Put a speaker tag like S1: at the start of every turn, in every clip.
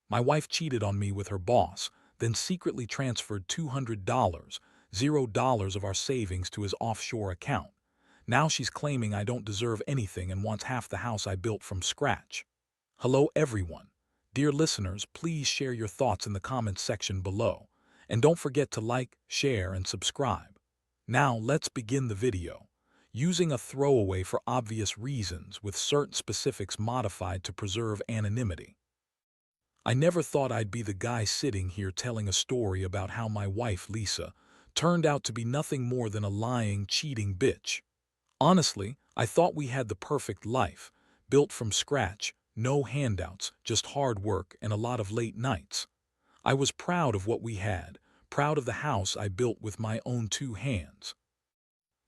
S1: My wife cheated on me with her boss, then secretly transferred $200, $0 of our savings to his offshore account. Now she's claiming I don't deserve anything and wants half the house I built from scratch. Hello everyone. Dear listeners, please share your thoughts in the comments section below. And don't forget to like, share, and subscribe. Now let's begin the video. Using a throwaway for obvious reasons with certain specifics modified to preserve anonymity. I never thought I'd be the guy sitting here telling a story about how my wife, Lisa, turned out to be nothing more than a lying, cheating bitch. Honestly, I thought we had the perfect life, built from scratch, no handouts, just hard work and a lot of late nights. I was proud of what we had, proud of the house I built with my own two hands.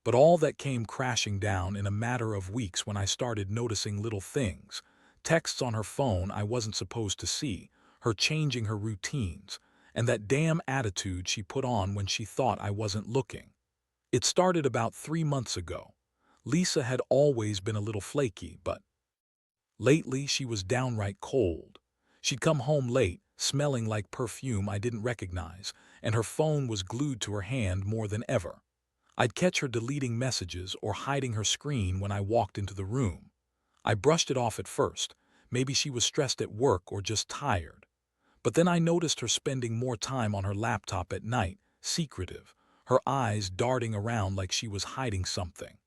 S1: But all that came crashing down in a matter of weeks when I started noticing little things, texts on her phone I wasn't supposed to see, her changing her routines, and that damn attitude she put on when she thought I wasn't looking. It started about 3 months ago. Lisa had always been a little flaky, but lately she was downright cold. She'd come home late, smelling like perfume I didn't recognize, and her phone was glued to her hand more than ever. I'd catch her deleting messages or hiding her screen when I walked into the room. I brushed it off at first. Maybe she was stressed at work or just tired. But then I noticed her spending more time on her laptop at night, secretive, her eyes darting around like she was hiding something.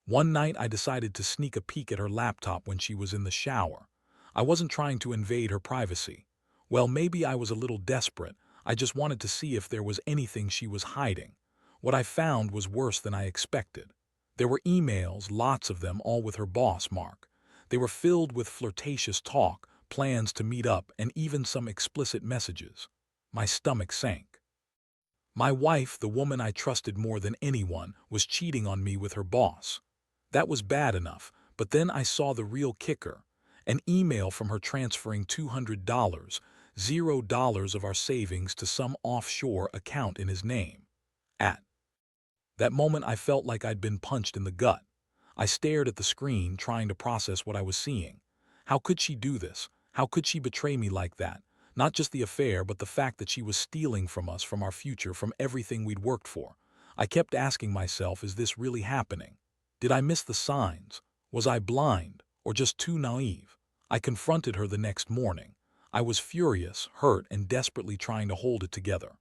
S1: One night I decided to sneak a peek at her laptop when she was in the shower. I wasn't trying to invade her privacy. Well, maybe I was a little desperate. I just wanted to see if there was anything she was hiding. What I found was worse than I expected. There were emails, lots of them, all with her boss, Mark. They were filled with flirtatious talk, plans to meet up, and even some explicit messages. My stomach sank. My wife, the woman I trusted more than anyone, was cheating on me with her boss. That was bad enough, but then I saw the real kicker. An email from her transferring $200, $0 of our savings to some offshore account in his name. At that moment I felt like I'd been punched in the gut. I stared at the screen, trying to process what I was seeing. How could she do this? How could she betray me like that? Not just the affair, but the fact that she was stealing from us, from our future, from everything we'd worked for. I kept asking myself, is this really happening? Did I miss the signs? Was I blind, or just too naive? I confronted her the next morning. I was furious, hurt, and desperately trying to hold it together.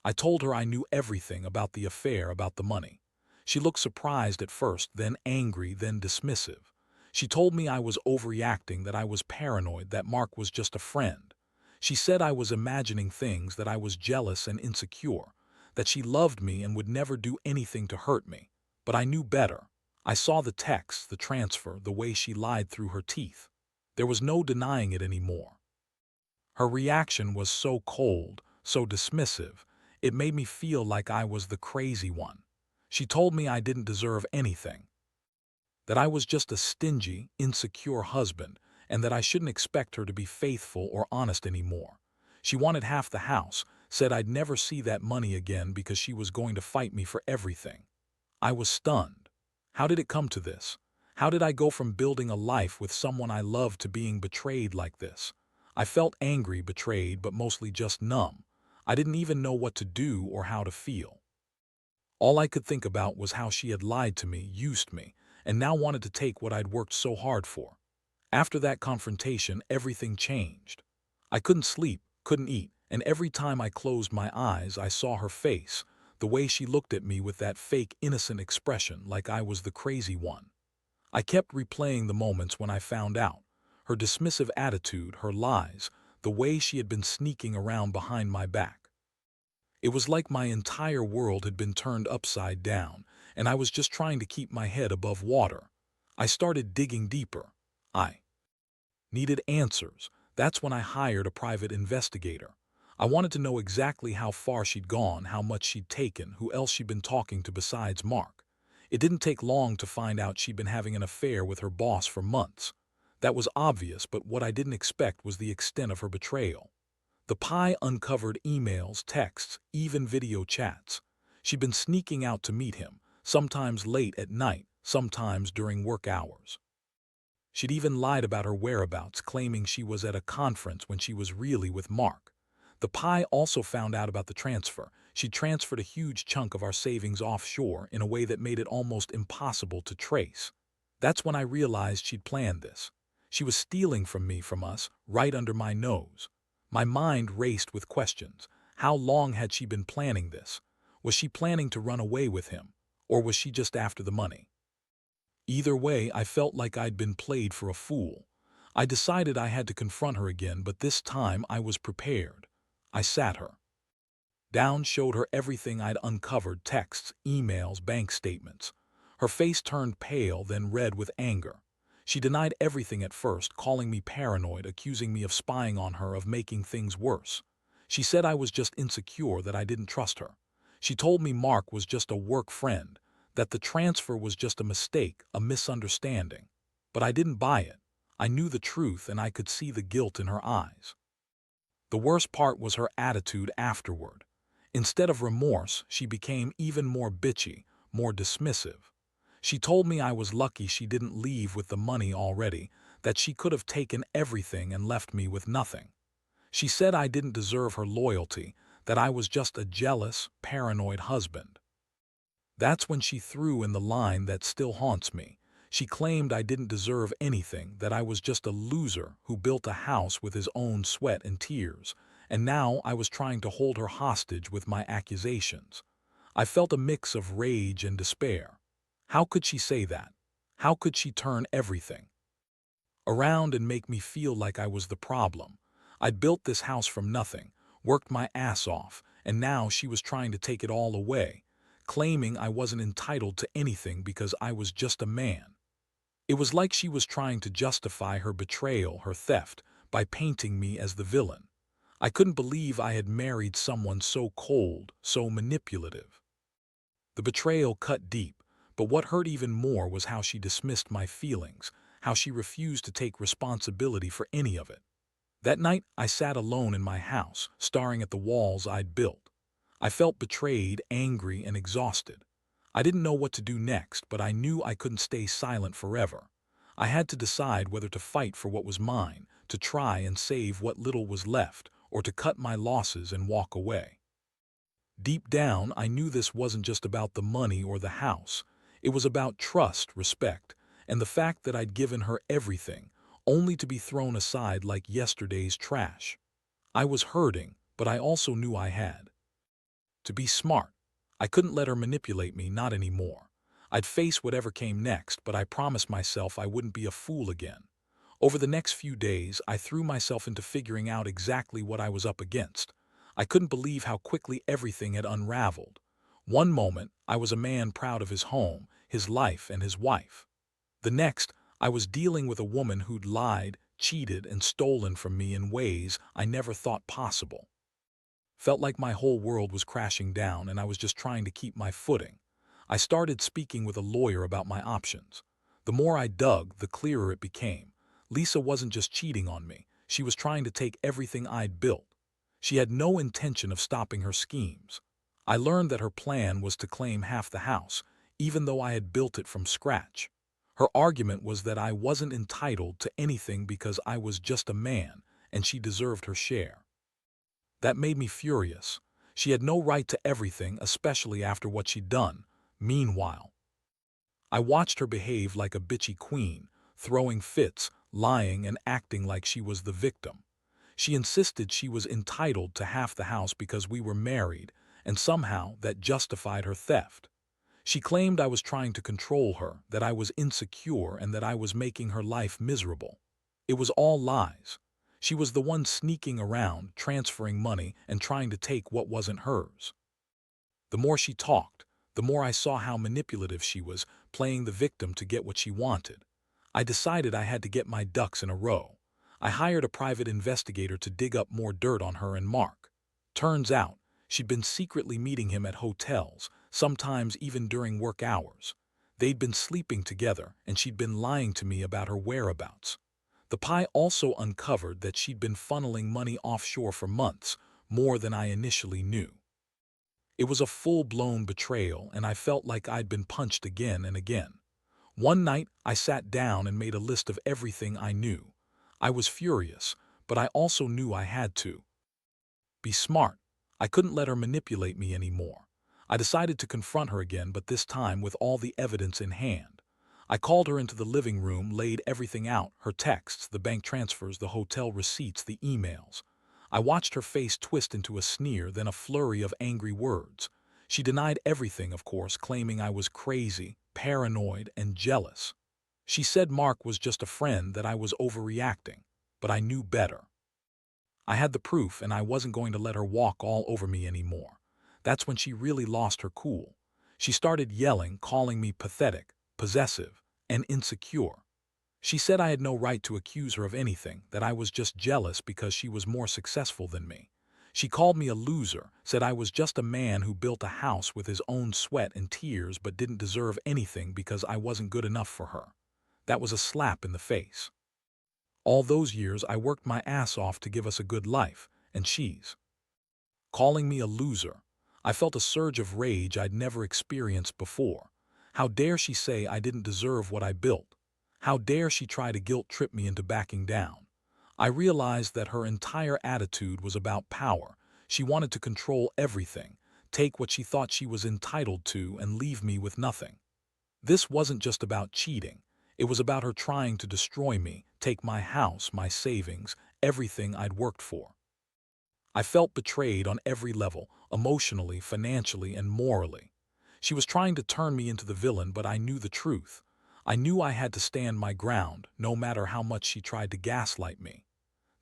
S1: I told her I knew everything about the affair, about the money. She looked surprised at first, then angry, then dismissive. She told me I was overreacting, that I was paranoid, that Mark was just a friend. She said I was imagining things, that I was jealous and insecure, that she loved me and would never do anything to hurt me. But I knew better. I saw the texts, the transfer, the way she lied through her teeth. There was no denying it anymore. Her reaction was so cold, so dismissive, it made me feel like I was the crazy one. She told me I didn't deserve anything, that I was just a stingy, insecure husband, and that I shouldn't expect her to be faithful or honest anymore. She wanted half the house, said I'd never see that money again because she was going to fight me for everything. I was stunned. How did it come to this? How did I go from building a life with someone I loved to being betrayed like this? I felt angry, betrayed, but mostly just numb. I didn't even know what to do or how to feel. All I could think about was how she had lied to me, used me, and now wanted to take what I'd worked so hard for. After that confrontation, everything changed. I couldn't sleep, couldn't eat, and every time I closed my eyes, I saw her face, the way she looked at me with that fake, innocent expression, like I was the crazy one. I kept replaying the moments when I found out. Her dismissive attitude, her lies, the way she had been sneaking around behind my back. It was like my entire world had been turned upside down, and I was just trying to keep my head above water. I started digging deeper. I needed answers. That's when I hired a private investigator. I wanted to know exactly how far she'd gone, how much she'd taken, who else she'd been talking to besides Mark. It didn't take long to find out she'd been having an affair with her boss for months. That was obvious, but what I didn't expect was the extent of her betrayal. The PI uncovered emails, texts, even video chats. She'd been sneaking out to meet him, sometimes late at night, sometimes during work hours. She'd even lied about her whereabouts, claiming she was at a conference when she was really with Mark. The pie also found out about the transfer. She transferred a huge chunk of our savings offshore in a way that made it almost impossible to trace. That's when I realized she'd planned this. She was stealing from us, right under my nose. My mind raced with questions. How long had she been planning this? Was she planning to run away with him? Or was she just after the money? Either way, I felt like I'd been played for a fool. I decided I had to confront her again, but this time I was prepared. I sat her down, showed her everything I'd uncovered: texts, emails, bank statements. Her face turned pale, then red with anger. She denied everything at first, calling me paranoid, accusing me of spying on her, of making things worse. She said I was just insecure, that I didn't trust her. She told me Mark was just a work friend, that the transfer was just a mistake, a misunderstanding. But I didn't buy it. I knew the truth, and I could see the guilt in her eyes. The worst part was her attitude afterward. Instead of remorse, she became even more bitchy, more dismissive. She told me I was lucky she didn't leave with the money already, that she could have taken everything and left me with nothing. She said I didn't deserve her loyalty, that I was just a jealous, paranoid husband. That's when she threw in the line that still haunts me. She claimed I didn't deserve anything, that I was just a loser who built a house with his own sweat and tears, and now I was trying to hold her hostage with my accusations. I felt a mix of rage and despair. How could she say that? How could she turn everything around and make me feel like I was the problem? I'd built this house from nothing, worked my ass off, and now she was trying to take it all away, claiming I wasn't entitled to anything because I was just a man. It was like she was trying to justify her betrayal, her theft, by painting me as the villain. I couldn't believe I had married someone so cold, so manipulative. The betrayal cut deep, but what hurt even more was how she dismissed my feelings, how she refused to take responsibility for any of it. That night, I sat alone in my house, staring at the walls I'd built. I felt betrayed, angry, and exhausted. I didn't know what to do next, but I knew I couldn't stay silent forever. I had to decide whether to fight for what was mine, to try and save what little was left, or to cut my losses and walk away. Deep down, I knew this wasn't just about the money or the house. It was about trust, respect, and the fact that I'd given her everything, only to be thrown aside like yesterday's trash. I was hurting, but I also knew I had to be smart. I couldn't let her manipulate me, not anymore. I'd face whatever came next, but I promised myself I wouldn't be a fool again. Over the next few days, I threw myself into figuring out exactly what I was up against. I couldn't believe how quickly everything had unraveled. One moment, I was a man proud of his home, his life, and his wife. The next, I was dealing with a woman who'd lied, cheated, and stolen from me in ways I never thought possible. Felt like my whole world was crashing down and I was just trying to keep my footing. I started speaking with a lawyer about my options. The more I dug, the clearer it became. Lisa wasn't just cheating on me. She was trying to take everything I'd built. She had no intention of stopping her schemes. I learned that her plan was to claim half the house, even though I had built it from scratch. Her argument was that I wasn't entitled to anything because I was just a man, and she deserved her share. That made me furious. She had no right to everything, especially after what she'd done. Meanwhile, I watched her behave like a bitchy queen, throwing fits, lying, and acting like she was the victim. She insisted she was entitled to half the house because we were married, and somehow that justified her theft. She claimed I was trying to control her, that I was insecure, and that I was making her life miserable. It was all lies. She was the one sneaking around, transferring money, and trying to take what wasn't hers. The more she talked, the more I saw how manipulative she was, playing the victim to get what she wanted. I decided I had to get my ducks in a row. I hired a private investigator to dig up more dirt on her and Mark. Turns out, she'd been secretly meeting him at hotels, sometimes even during work hours. They'd been sleeping together, and she'd been lying to me about her whereabouts. The pie also uncovered that she'd been funneling money offshore for months, more than I initially knew. It was a full-blown betrayal, and I felt like I'd been punched again and again. One night, I sat down and made a list of everything I knew. I was furious, but I also knew I had to be smart. I couldn't let her manipulate me anymore. I decided to confront her again, but this time with all the evidence in hand. I called her into the living room, laid everything out, her texts, the bank transfers, the hotel receipts, the emails. I watched her face twist into a sneer, then a flurry of angry words. She denied everything, of course, claiming I was crazy, paranoid, and jealous. She said Mark was just a friend, that I was overreacting, but I knew better. I had the proof, and I wasn't going to let her walk all over me anymore. That's when she really lost her cool. She started yelling, calling me pathetic, possessive, and insecure. She said I had no right to accuse her of anything, that I was just jealous because she was more successful than me. She called me a loser, said I was just a man who built a house with his own sweat and tears but didn't deserve anything because I wasn't good enough for her. That was a slap in the face. All those years I worked my ass off to give us a good life, and she's calling me a loser. I felt a surge of rage I'd never experienced before. How dare she say I didn't deserve what I built? How dare she try to guilt-trip me into backing down? I realized that her entire attitude was about power. She wanted to control everything, take what she thought she was entitled to, and leave me with nothing. This wasn't just about cheating. It was about her trying to destroy me, take my house, my savings, everything I'd worked for. I felt betrayed on every level, emotionally, financially, and morally. She was trying to turn me into the villain, but I knew the truth. I knew I had to stand my ground, no matter how much she tried to gaslight me.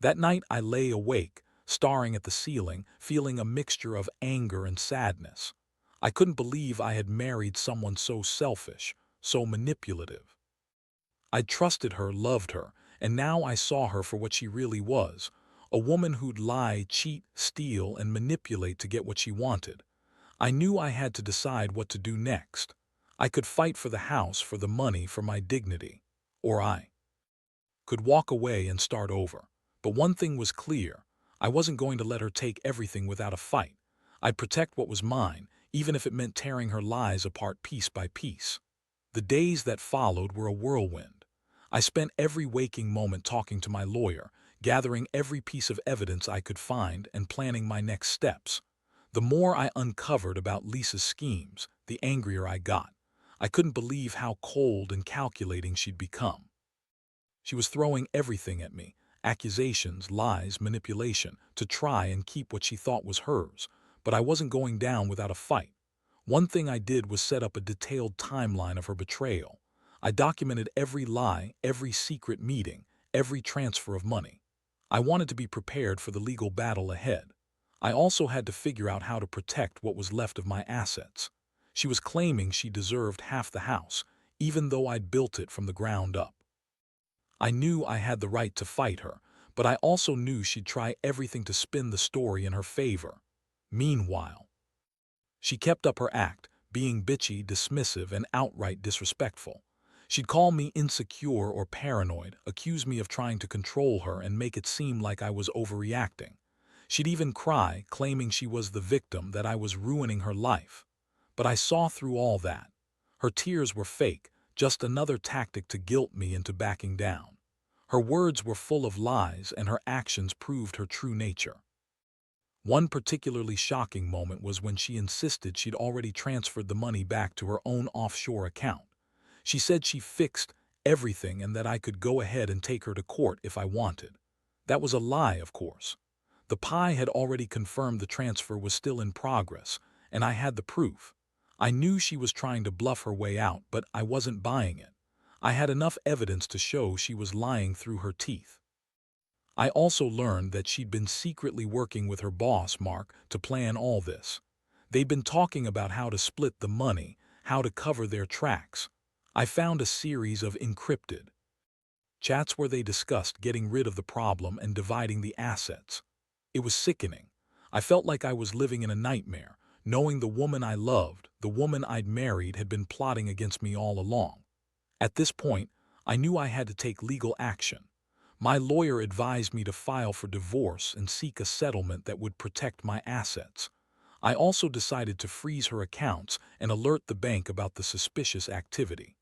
S1: That night I lay awake, staring at the ceiling, feeling a mixture of anger and sadness. I couldn't believe I had married someone so selfish, so manipulative. I'd trusted her, loved her, and now I saw her for what she really was, a woman who'd lie, cheat, steal, and manipulate to get what she wanted. I knew I had to decide what to do next. I could fight for the house, for the money, for my dignity. Or I could walk away and start over. But one thing was clear. I wasn't going to let her take everything without a fight. I'd protect what was mine, even if it meant tearing her lies apart piece by piece. The days that followed were a whirlwind. I spent every waking moment talking to my lawyer, gathering every piece of evidence I could find, and planning my next steps. The more I uncovered about Lisa's schemes, the angrier I got. I couldn't believe how cold and calculating she'd become. She was throwing everything at me, accusations, lies, manipulation, to try and keep what she thought was hers, but I wasn't going down without a fight. One thing I did was set up a detailed timeline of her betrayal. I documented every lie, every secret meeting, every transfer of money. I wanted to be prepared for the legal battle ahead. I also had to figure out how to protect what was left of my assets. She was claiming she deserved half the house, even though I'd built it from the ground up. I knew I had the right to fight her, but I also knew she'd try everything to spin the story in her favor. Meanwhile, she kept up her act, being bitchy, dismissive, and outright disrespectful. She'd call me insecure or paranoid, accuse me of trying to control her, and make it seem like I was overreacting. She'd even cry, claiming she was the victim, that I was ruining her life. But I saw through all that. Her tears were fake, just another tactic to guilt me into backing down. Her words were full of lies, and her actions proved her true nature. One particularly shocking moment was when she insisted she'd already transferred the money back to her own offshore account. She said she fixed everything and that I could go ahead and take her to court if I wanted. That was a lie, of course. The PI had already confirmed the transfer was still in progress, and I had the proof. I knew she was trying to bluff her way out, but I wasn't buying it. I had enough evidence to show she was lying through her teeth. I also learned that she'd been secretly working with her boss, Mark, to plan all this. They'd been talking about how to split the money, how to cover their tracks. I found a series of encrypted chats where they discussed getting rid of the problem and dividing the assets. It was sickening. I felt like I was living in a nightmare, knowing the woman I loved, the woman I'd married, had been plotting against me all along. At this point, I knew I had to take legal action. My lawyer advised me to file for divorce and seek a settlement that would protect my assets. I also decided to freeze her accounts and alert the bank about the suspicious activity.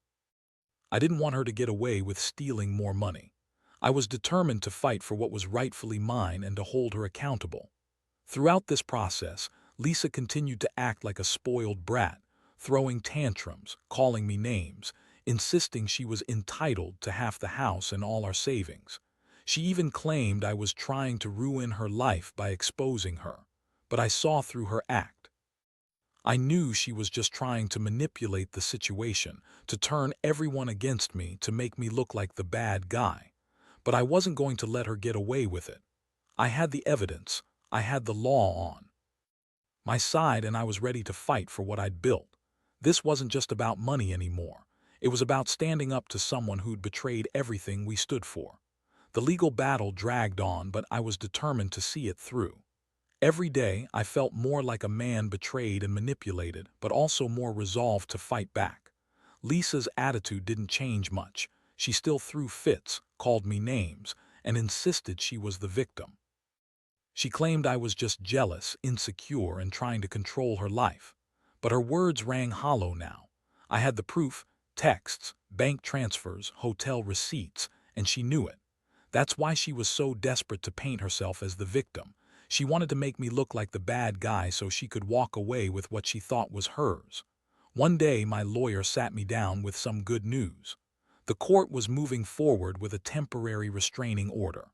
S1: I didn't want her to get away with stealing more money. I was determined to fight for what was rightfully mine and to hold her accountable. Throughout this process, Lisa continued to act like a spoiled brat, throwing tantrums, calling me names, insisting she was entitled to half the house and all our savings. She even claimed I was trying to ruin her life by exposing her, but I saw through her act. I knew she was just trying to manipulate the situation, to turn everyone against me, to make me look like the bad guy. But I wasn't going to let her get away with it. I had the evidence. I had the law on my side, and I was ready to fight for what I'd built. This wasn't just about money anymore. It was about standing up to someone who'd betrayed everything we stood for. The legal battle dragged on, but I was determined to see it through. Every day, I felt more like a man betrayed and manipulated, but also more resolved to fight back. Lisa's attitude didn't change much. She still threw fits, called me names, and insisted she was the victim. She claimed I was just jealous, insecure, and trying to control her life. But her words rang hollow now. I had the proof: texts, bank transfers, hotel receipts, and she knew it. That's why she was so desperate to paint herself as the victim. She wanted to make me look like the bad guy so she could walk away with what she thought was hers. One day, my lawyer sat me down with some good news. The court was moving forward with a temporary restraining order.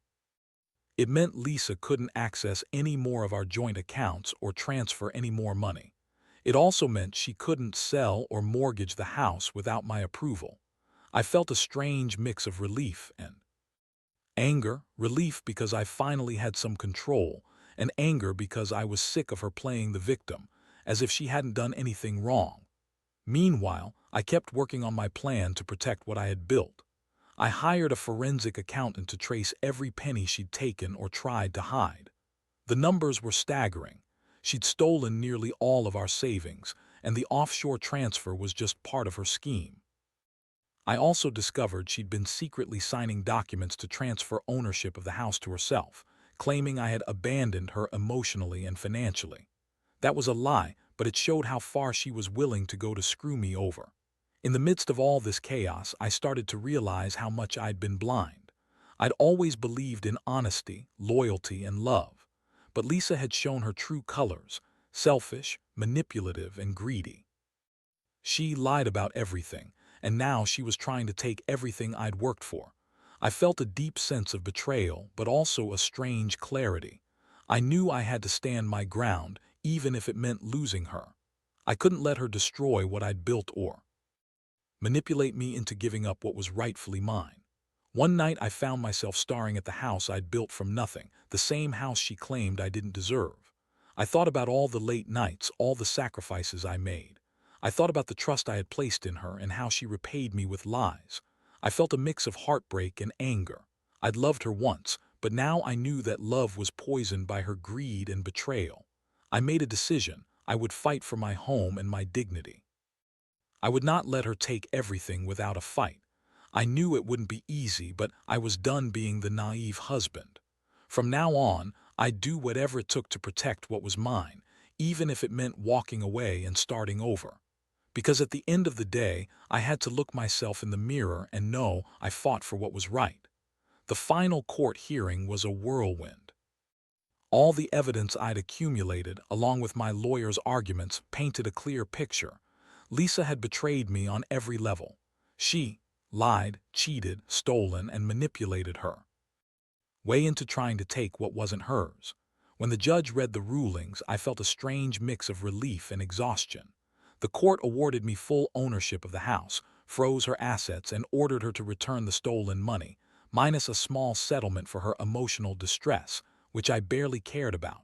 S1: It meant Lisa couldn't access any more of our joint accounts or transfer any more money. It also meant she couldn't sell or mortgage the house without my approval. I felt a strange mix of relief and anger. Relief because I finally had some control, and anger because I was sick of her playing the victim, as if she hadn't done anything wrong. Meanwhile, I kept working on my plan to protect what I had built. I hired a forensic accountant to trace every penny she'd taken or tried to hide. The numbers were staggering. She'd stolen nearly all of our savings, and the offshore transfer was just part of her scheme. I also discovered she'd been secretly signing documents to transfer ownership of the house to herself, claiming I had abandoned her emotionally and financially. That was a lie, but it showed how far she was willing to go to screw me over. In the midst of all this chaos, I started to realize how much I'd been blind. I'd always believed in honesty, loyalty, and love. But Lisa had shown her true colors: selfish, manipulative, and greedy. She lied about everything, and now she was trying to take everything I'd worked for. I felt a deep sense of betrayal, but also a strange clarity. I knew I had to stand my ground, even if it meant losing her. I couldn't let her destroy what I'd built or manipulate me into giving up what was rightfully mine. One night I found myself staring at the house I'd built from nothing, the same house she claimed I didn't deserve. I thought about all the late nights, all the sacrifices I made. I thought about the trust I had placed in her and how she repaid me with lies. I felt a mix of heartbreak and anger. I'd loved her once, but now I knew that love was poisoned by her greed and betrayal. I made a decision: I would fight for my home and my dignity. I would not let her take everything without a fight. I knew it wouldn't be easy, but I was done being the naive husband. From now on, I'd do whatever it took to protect what was mine, even if it meant walking away and starting over. Because at the end of the day, I had to look myself in the mirror and know I fought for what was right. The final court hearing was a whirlwind. All the evidence I'd accumulated, along with my lawyer's arguments, painted a clear picture. Lisa had betrayed me on every level. She lied, cheated, stolen, and manipulated her way into trying to take what wasn't hers. When the judge read the rulings, I felt a strange mix of relief and exhaustion. The court awarded me full ownership of the house, froze her assets, and ordered her to return the stolen money, minus a small settlement for her emotional distress, which I barely cared about.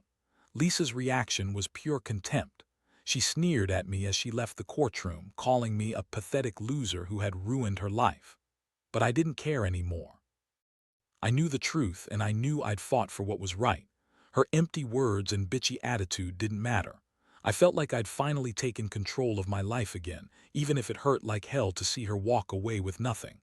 S1: Lisa's reaction was pure contempt. She sneered at me as she left the courtroom, calling me a pathetic loser who had ruined her life. But I didn't care anymore. I knew the truth, and I knew I'd fought for what was right. Her empty words and bitchy attitude didn't matter. I felt like I'd finally taken control of my life again, even if it hurt like hell to see her walk away with nothing.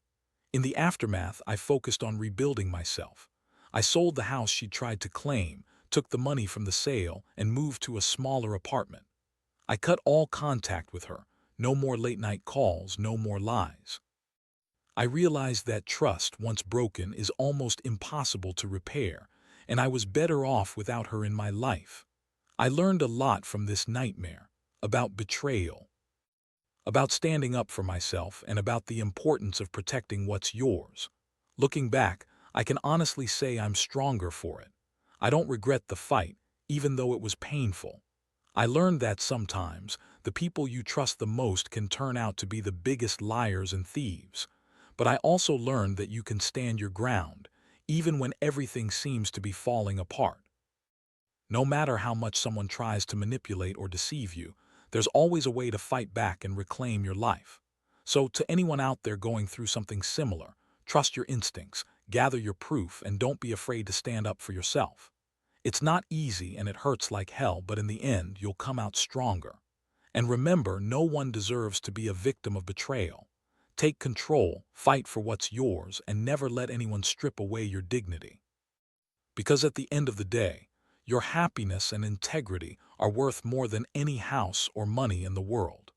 S1: In the aftermath, I focused on rebuilding myself. I sold the house she'd tried to claim, took the money from the sale, and moved to a smaller apartment. I cut all contact with her. No more late-night calls, no more lies. I realized that trust, once broken, is almost impossible to repair, and I was better off without her in my life. I learned a lot from this nightmare, about betrayal, about standing up for myself, and about the importance of protecting what's yours. Looking back, I can honestly say I'm stronger for it. I don't regret the fight, even though it was painful. I learned that sometimes the people you trust the most can turn out to be the biggest liars and thieves. But I also learned that you can stand your ground, even when everything seems to be falling apart. No matter how much someone tries to manipulate or deceive you, there's always a way to fight back and reclaim your life. So, to anyone out there going through something similar, trust your instincts, gather your proof, and don't be afraid to stand up for yourself. It's not easy and it hurts like hell, but in the end, you'll come out stronger. And remember, no one deserves to be a victim of betrayal. Take control, fight for what's yours, and never let anyone strip away your dignity. Because at the end of the day, your happiness and integrity are worth more than any house or money in the world.